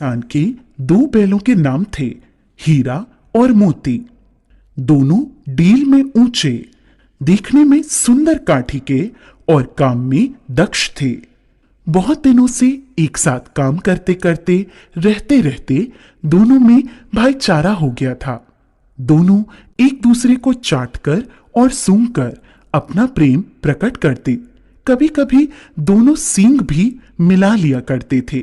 किसान के दो बैलों के नाम थे, हीरा और मोती। दोनों डील में ऊंचे, देखने में सुंदर काठी के और काम में दक्ष थे। बहुत दिनों से एक साथ काम करते करते रहते रहते दोनों में भाईचारा हो गया था। दोनों एक दूसरे को चाटकर और सूंघकर अपना प्रेम प्रकट करते। कभी कभी दोनों सींग भी मिला लिया करते थे,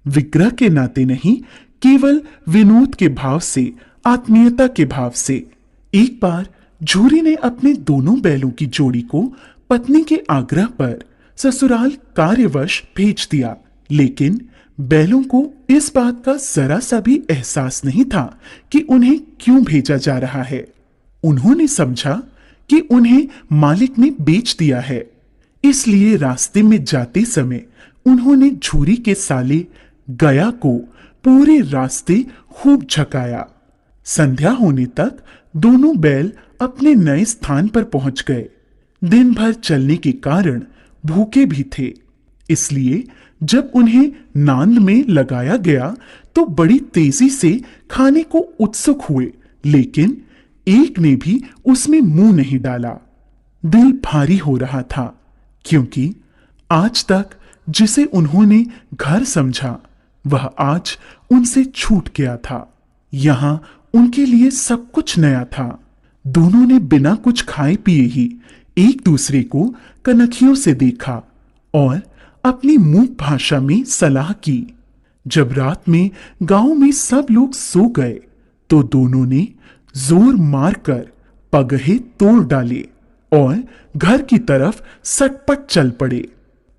विग्रह के नाते नहीं, केवल विनोद के भाव से, आत्मीयता के भाव से। एक बार झूरी ने अपने दोनों बैलों की जोड़ी को पत्नी के आग्रह पर ससुराल कार्यवश भेज दिया, लेकिन बैलों को इस बात का जरा सा भी एहसास नहीं था कि उन्हें क्यों भेजा जा रहा है। उन्होंने समझा कि उन्हें मालिक ने बेच दिया है। इसलिए रास्ते में जाते समय उन्होंने झूरी के साले गया को पूरे रास्ते खूब झकाया। संध्या होने तक दोनों बैल अपने नए स्थान पर पहुंच गए। दिन भर चलने के कारण भूखे भी थे, इसलिए जब उन्हें नांद में लगाया गया तो बड़ी तेजी से खाने को उत्सुक हुए, लेकिन एक ने भी उसमें मुंह नहीं डाला। दिल भारी हो रहा था, क्योंकि आज तक जिसे उन्होंने घर समझा वह आज उनसे छूट गया था। यहां उनके लिए सब कुछ नया था। दोनों ने बिना कुछ खाए पिए ही एक दूसरे को कनखियों से देखा और अपनी मूक भाषा में सलाह की। जब रात में गांव में सब लोग सो गए तो दोनों ने जोर मारकर पगहे तोड़ डाले और घर की तरफ सटपट चल पड़े।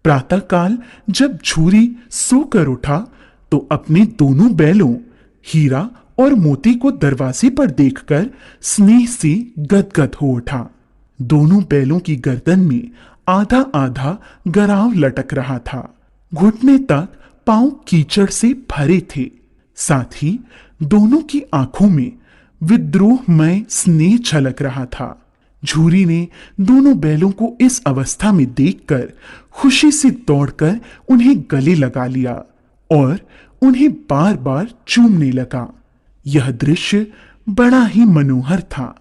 प्रातःकाल जब झूरी सोकर उठा तो अपने दोनों बैलों हीरा और मोती को दरवाजे पर देखकर स्नेह से गदगद हो उठा। दोनों बैलों की गर्दन में आधा आधा गराव लटक रहा था। घुटने तक पांव कीचड़ से भरे थे। साथ ही दोनों की आंखों में विद्रोहमय स्नेह छलक रहा था। झूरी ने दोनों बैलों को इस अवस्था में देखकर खुशी से दौड़कर उन्हें गले लगा लिया और उन्हें बार बार चूमने लगा। यह दृश्य बड़ा ही मनोहर था,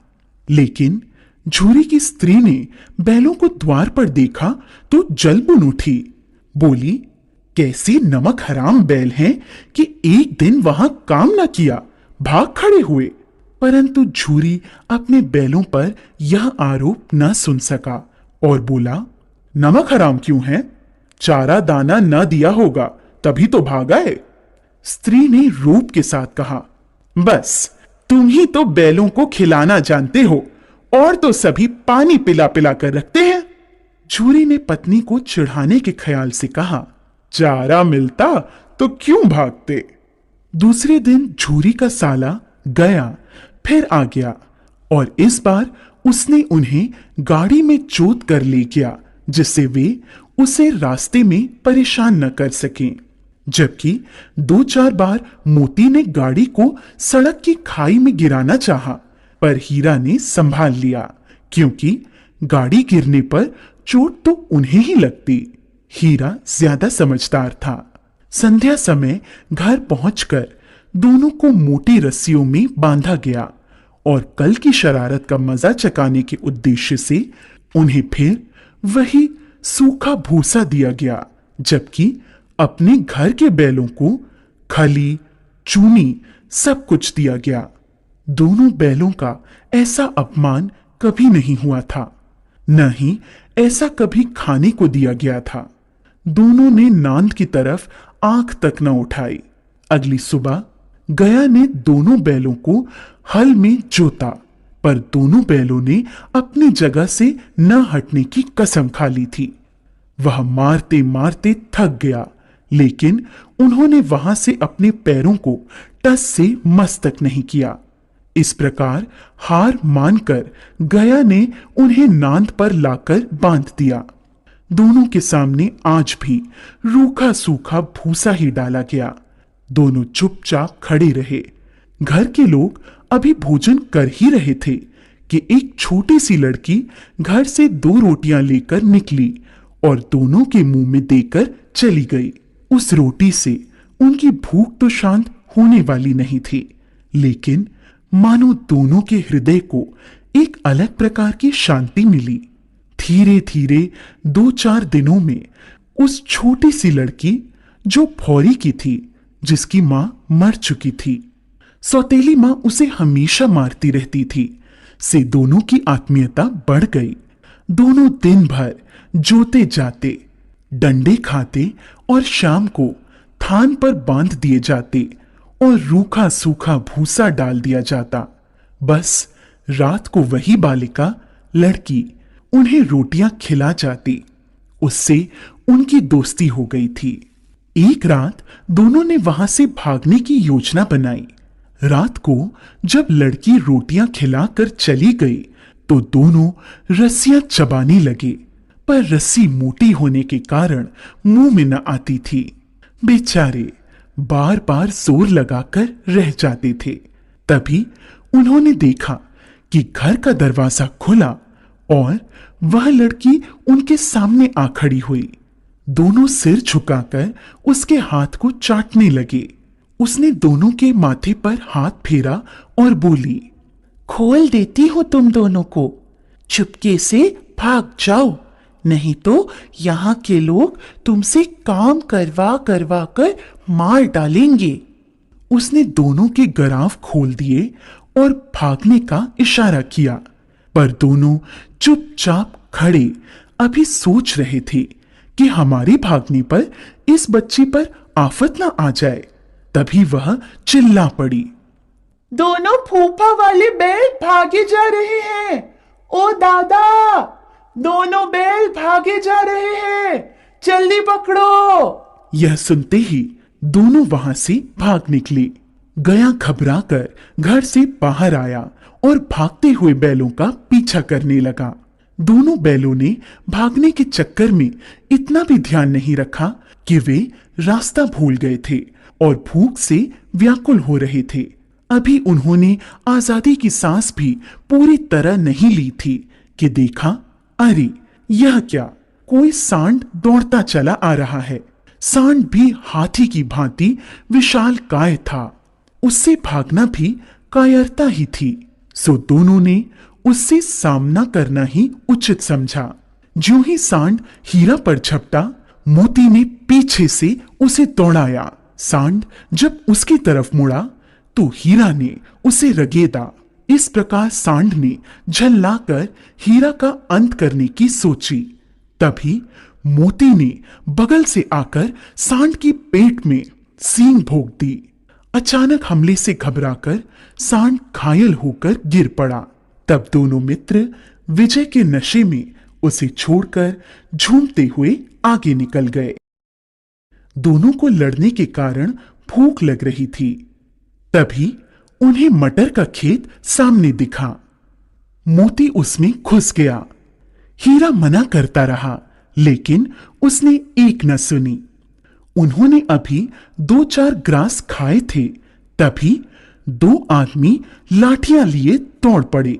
लेकिन झूरी की स्त्री ने बैलों को द्वार पर देखा तो जलबुन उठी। बोली, कैसे नमक हराम बैल हैं कि एक दिन वहां काम न किया, भाग खड़े हुए। परंतु झूरी अपने बैलों पर यह आरोप न सुन सका और बोला, नमक हराम क्यों है? चारा दाना न दिया होगा तभी तो भाग आए। स्त्री ने रूप के साथ कहा, बस तुम ही तो बैलों को खिलाना जानते हो, और तो सभी पानी पिला पिला कर रखते हैं। झूरी ने पत्नी को चिढ़ाने के ख्याल से कहा, चारा मिलता तो क्यों भागते। दूसरे दिन झूरी का साला गया फिर आ गया और इस बार उसने उन्हें गाड़ी में जोत कर ले गया, जिससे वे उसे रास्ते में परेशान न कर सकें। जबकि दो चार बार मोती ने गाड़ी को सड़क की खाई में गिराना चाहा, पर हीरा ने संभाल लिया, क्योंकि गाड़ी गिरने पर चोट तो उन्हें ही लगती। हीरा ज्यादा समझदार था। संध्या समय घर पहुंचकर दोनों को मोटी रस्सियों में बांधा गया और कल की शरारत का मजा चकाने के उद्देश्य से उन्हें फिर वही सूखा भूसा दिया गया, जबकि अपने घर के बैलों को खली, चूनी सब कुछ दिया गया। दोनों बैलों का ऐसा अपमान कभी नहीं हुआ था, न ही ऐसा कभी खाने को दिया गया था। दोनों ने नांद की तरफ आंख तक न उठाई। अगली सुबह गया ने दोनों बैलों को हल में जोता, पर दोनों बैलों ने अपनी जगह से न हटने की कसम खा ली थी। वह मारते मारते थक गया, लेकिन उन्होंने वहां से अपने पैरों को टस से मस तक नहीं किया। इस प्रकार हार मानकर गया ने उन्हें नांद पर लाकर बांध दिया। दोनों के सामने आज भी रूखा सूखा भूसा ही डाला गया। दोनों चुपचाप खड़े रहे। घर के लोग अभी भोजन कर ही रहे थे कि एक छोटी सी लड़की घर से दो रोटियां लेकर निकली और दोनों के मुंह में देकर चली गई। उस रोटी से उनकी भूख तो शांत होने वाली नहीं थी, लेकिन मानो दोनों के हृदय को एक अलग प्रकार की शांति मिली। धीरे धीरे 2-4 दिनों में उस छोटी सी लड़की जो भौरी की थी, जिसकी मां मर चुकी थी, सौतेली मां उसे हमेशा मारती रहती थी, से दोनों की आत्मीयता बढ़ गई। दोनों दिन भर जोते जाते, डंडे खाते और शाम को थान पर बांध दिए जाते और रूखा सूखा भूसा डाल दिया जाता। बस रात को वही बालिका लड़की उन्हें रोटियां खिला जाती। उससे उनकी दोस्ती हो गई थी। एक रात दोनों ने वहां से भागने की योजना बनाई। रात को जब लड़की रोटियां खिलाकर चली गई तो दोनों रस्सियां चबाने लगे, पर रस्सी मोटी होने के कारण मुंह में न आती थी। बेचारे बार बार जोर लगाकर रह जाते थे। तभी उन्होंने देखा कि घर का दरवाजा खुला और वह लड़की उनके सामने आ खड़ी हुई। दोनों सिर झुकाकर उसके हाथ को चाटने लगे। उसने दोनों के माथे पर हाथ फेरा और बोली, खोल देती हो तुम दोनों को, चुपके से भाग जाओ, नहीं तो यहाँ के लोग तुमसे काम करवा करवा कर मार डालेंगे। उसने दोनों के गराव खोल दिए और भागने का इशारा किया, पर दोनों चुपचाप खड़े अभी सोच रहे थे कि हमारे भागने पर इस बच्ची पर आफत ना आ जाए। तभी वह चिल्ला पड़ी, दोनों फूफा वाले बैल भागे जा रहे हैं। ओ दादा, दोनों बैल भागे जा रहे हैं, जल्दी पकड़ो। यह सुनते ही दोनों वहां से भाग निकले। गया घबराकर घर से बाहर आया और भागते हुए बैलों का पीछा करने लगा। दोनों बैलों ने भागने के चक्कर में इतना भी ध्यान नहीं रखा कि वे रास्ता भूल गए थे और भूख से व्याकुल हो रहे थे। अभी उन्होंने आजादी की सांस भी पूरी तरह नहीं ली थी कि देखा, अरे यह क्या, कोई सांड दौड़ता चला आ रहा है। सांड भी हाथी की भांति विशाल काय था। उससे भागना भी कायरता ही थी। सो दोनों ने उससे सामना करना ही उचित समझा। ज्यों ही सांड हीरा पर झपटा, मोती ने पीछे से उसे दौड़ाया। सांड जब उसकी तरफ मुड़ा तो हीरा ने उसे रगेदा। इस प्रकार सांड ने झल्लाकर हीरा का अंत करने की सोची। तभी मोती ने बगल से आकर सांड की पेट में सींग भोंक दी। अचानक हमले से घबराकर सांड घायल होकर गिर पड़ा। तब दोनों मित्र विजय के नशे में उसे छोड़कर झूमते हुए आगे निकल गए। दोनों को लड़ने के कारण भूख लग रही थी। तभी उन्हें मटर का खेत सामने दिखा। मोती उसमें घुस गया। हीरा मना करता रहा, लेकिन उसने एक न सुनी। उन्होंने अभी 2-4 ग्रास खाए थे। तभी 2 आदमी लाठियां लिए दौड़ पड़े।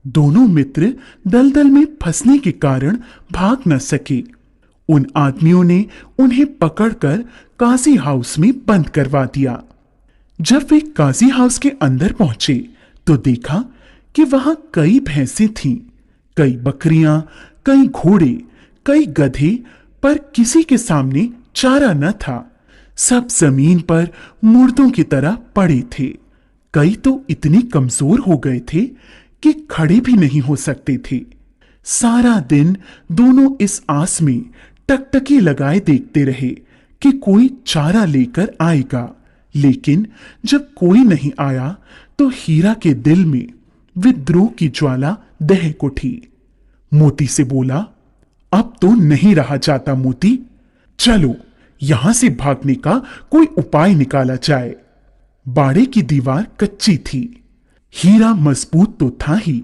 दोनों मित्र दलदल में फंसने के कारण भाग न सके। उन आदमियों ने उन्हें पकड़कर काजी हाउस में बंद करवा दिया। जब वे काजी हाउस के अंदर पहुंचे तो देखा कि वहां कई भैंसें थीं, कई बकरियां, कई घोड़े, कई गधे, पर किसी के सामने चारा न था। सब जमीन पर मुर्दों की तरह पड़े थे। कई तो इतने कमजोर हो गए थे कि खड़े भी नहीं हो सकते थे। सारा दिन दोनों इस आस में टकटकी लगाए देखते रहे कि कोई चारा लेकर आएगा, लेकिन जब कोई नहीं आया तो हीरा के दिल में विद्रोह की ज्वाला दहक उठी। मोती से बोला, अब तो नहीं रहा जाता मोती, चलो यहां से भागने का कोई उपाय निकाला जाए। बाड़े की दीवार कच्ची थी। हीरा मजबूत तो था ही,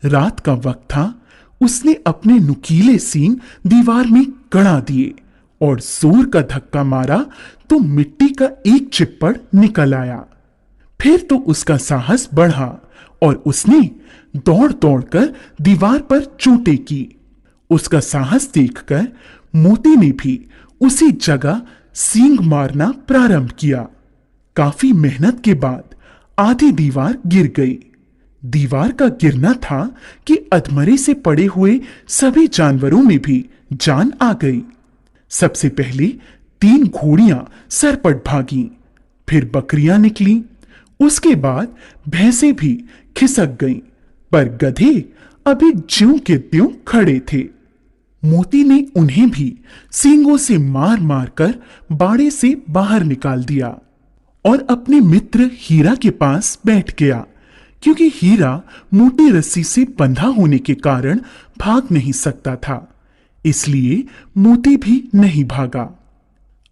रात का वक्त था। उसने अपने नुकीले सींग दीवार में गड़ा दिए और जोर का धक्का मारा तो मिट्टी का एक चिप्पड़ निकल आया। फिर तो उसका साहस बढ़ा और उसने दौड़ दौड़कर दीवार पर चोटें की। उसका साहस देखकर मोती ने भी उसी जगह सींग मारना प्रारंभ किया। काफी मेहनत के बाद आधी दीवार गिर गई। दीवार का गिरना था कि अधमरे से पड़े हुए सभी जानवरों में भी जान आ गई। सबसे पहले 3 घोड़ियां सरपट भागीं, फिर बकरियां निकली, उसके बाद भैंसें भी खिसक गईं, पर गधे अभी ज्यों के त्यों खड़े थे। मोती ने उन्हें भी सींगों से मार मार कर बाड़े से बाहर निकाल दिया और अपने मित्र हीरा के पास बैठ गया, क्योंकि हीरा मोटी रस्सी से बंधा होने के कारण भाग नहीं सकता था, इसलिए मोती भी नहीं भागा।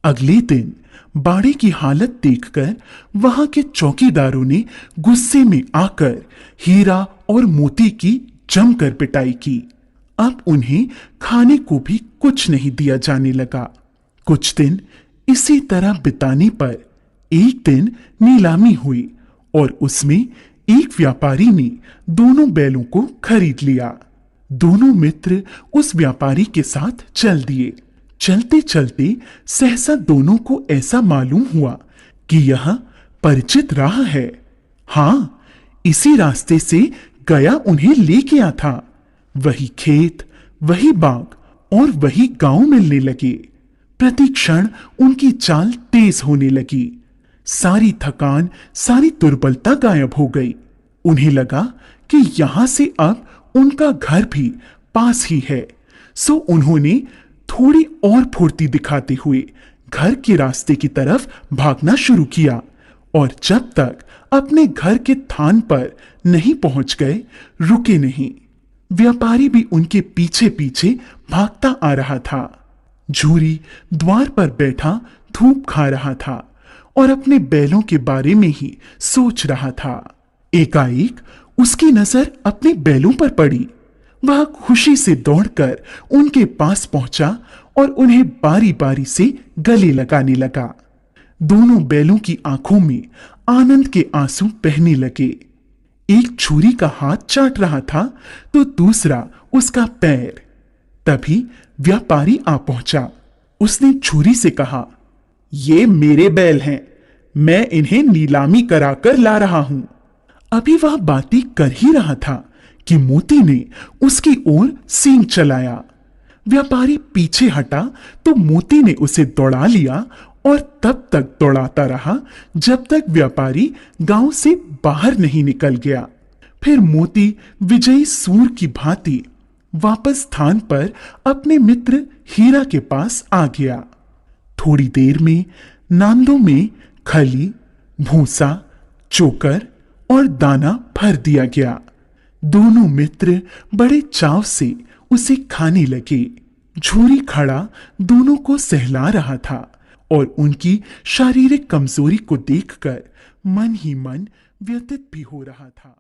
अगले दिन बाड़े की हालत देखकर वहां के चौकीदारों ने गुस्से में आकर हीरा और मोती की जमकर पिटाई की। अब उन्हें खाने को भी कुछ नहीं दिया जाने लगा। कुछ दिन इसी तरह बिताने पर एक दिन नीलामी हुई और उसमें एक व्यापारी ने दोनों बैलों को खरीद लिया। दोनों मित्र उस व्यापारी के साथ चल दिए। चलते चलते सहसा दोनों को ऐसा मालूम हुआ कि यह परिचित राह है। हां, इसी रास्ते से गया उन्हें ले गया था। वही खेत, वही बाग और वही गांव मिलने लगे। प्रति क्षण उनकी चाल तेज होने लगी। सारी थकान, सारी दुर्बलता गायब हो गई। उन्हें लगा कि यहां से अब उनका घर भी पास ही है, सो उन्होंने थोड़ी और फुर्ती दिखाते हुए घर के रास्ते की तरफ भागना शुरू किया और जब तक अपने घर के थान पर नहीं पहुंच गए, रुके नहीं। व्यापारी भी उनके पीछे पीछे भागता आ रहा था। झूरी द्वार पर बैठा धूप खा रहा था और अपने बैलों के बारे में ही सोच रहा था। एकाएक उसकी नजर अपने बैलों पर पड़ी। वह खुशी से दौड़कर उनके पास पहुंचा और उन्हें बारी बारी से गले लगाने लगा। दोनों बैलों की आंखों में आनंद के आंसू बहने लगे। एक छुरी का हाथ चाट रहा था तो दूसरा उसका पैर। तभी व्यापारी आ पहुंचा। उसने छुरी से कहा, ये मेरे बैल हैं, मैं इन्हें नीलामी कराकर ला रहा हूं। अभी वह बातें कर ही रहा था कि मोती ने उसकी ओर सींग चलाया। व्यापारी पीछे हटा तो मोती ने उसे दौड़ा लिया और तब तक दौड़ाता रहा जब तक व्यापारी गांव से बाहर नहीं निकल गया। फिर मोती विजयी सूर की भांति वापस स्थान पर अपने मित्र हीरा के पास आ गया। थोड़ी देर में नांदों में खली, भूसा, चोकर और दाना भर दिया गया। दोनों मित्र बड़े चाव से उसे खाने लगे। झूरी खड़ा दोनों को सहला रहा था और उनकी शारीरिक कमजोरी को देखकर मन ही मन व्यथित भी हो रहा था।